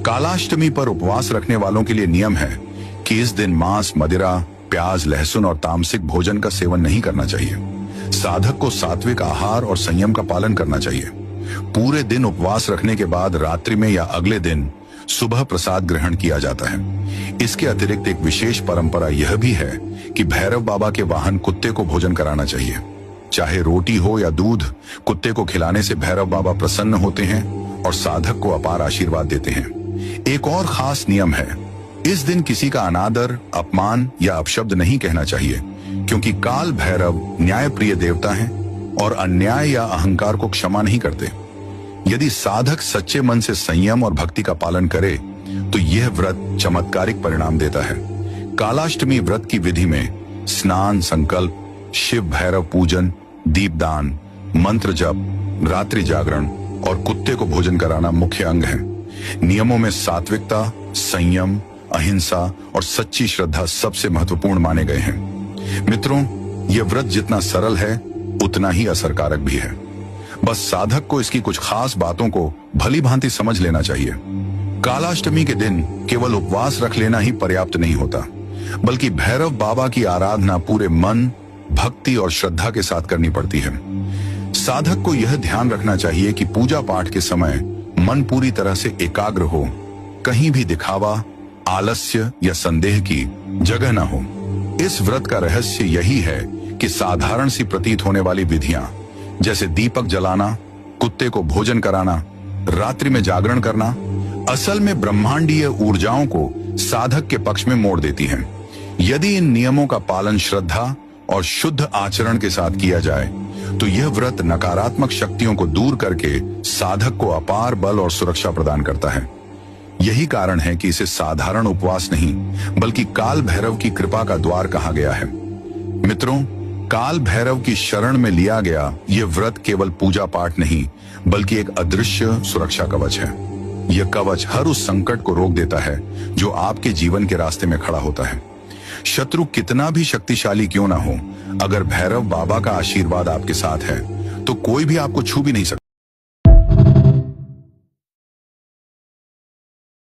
कालाष्टमी पर उपवास रखने वालों के लिए नियम है कि इस दिन मांस, मदिरा, प्याज, लहसुन और तामसिक भोजन का सेवन नहीं करना चाहिए। साधक को सात्विक आहार और संयम का पालन करना चाहिए। पूरे दिन उपवास रखने के बाद रात्रि में या अगले दिन सुबह प्रसाद ग्रहण किया जाता है। इसके अतिरिक्त एक विशेष परंपरा यह भी है कि भैरव बाबा के वाहन कुत्ते को भोजन कराना चाहिए। चाहे रोटी हो या दूध, कुत्ते को खिलाने से भैरव बाबा प्रसन्न होते हैं और साधक को अपार आशीर्वाद देते हैं। एक और खास नियम है, इस दिन किसी का अनादर, अपमान या अपशब्द नहीं कहना चाहिए, क्योंकि काल भैरव न्याय प्रिय देवता हैं और अन्याय या अहंकार को क्षमा नहीं करते। यदि साधक सच्चे मन से संयम और भक्ति का पालन करे तो यह व्रत चमत्कारिक परिणाम देता है। कालाष्टमी व्रत की विधि में स्नान, संकल्प, शिव भैरव पूजन, दीपदान, मंत्र जप, रात्रि जागरण और कुत्ते को भोजन कराना मुख्य अंग है। नियमों में सात्विकता, संयम, अहिंसा और सच्ची श्रद्धा सबसे महत्वपूर्ण माने गए हैं। मित्रों, यह व्रत जितना सरल है उतना ही असरकारक भी है। बस साधक को इसकी कुछ खास बातों को भली भांति समझ लेना चाहिए। कालाष्टमी के दिन केवल उपवास रख लेना ही पर्याप्त नहीं होता, बल्कि भैरव बाबा की आराधना पूरे मन, भक्ति और श्रद्धा के साथ करनी पड़ती है। साधक को यह ध्यान रखना चाहिए कि पूजा पाठ के समय मन पूरी तरह से एकाग्र हो, कहीं भी दिखावा, आलस्य या संदेह की जगह न हो। इस व्रत का रहस्य यही है कि साधारण सी प्रतीत होने वाली विधियां जैसे दीपक जलाना, कुत्ते को भोजन कराना, रात्रि में जागरण करना, असल में ब्रह्मांडीय ऊर्जाओं को साधक के पक्ष में मोड़ देती हैं। यदि इन नियमों का पालन श्रद्धा और शुद्ध आचरण के साथ किया जाए तो यह व्रत नकारात्मक शक्तियों को दूर करके साधक को अपार बल और सुरक्षा प्रदान करता है। यही कारण है कि इसे साधारण उपवास नहीं बल्कि काल भैरव की कृपा का द्वार कहा गया है। मित्रों, काल भैरव की शरण में लिया गया यह व्रत केवल पूजा पाठ नहीं बल्कि एक अदृश्य सुरक्षा कवच है। यह कवच हर उस संकट को रोक देता है जो आपके जीवन के रास्ते में खड़ा होता है। शत्रु कितना भी शक्तिशाली क्यों ना हो, अगर भैरव बाबा का आशीर्वाद आपके साथ है तो कोई भी आपको छू भी नहीं सकता।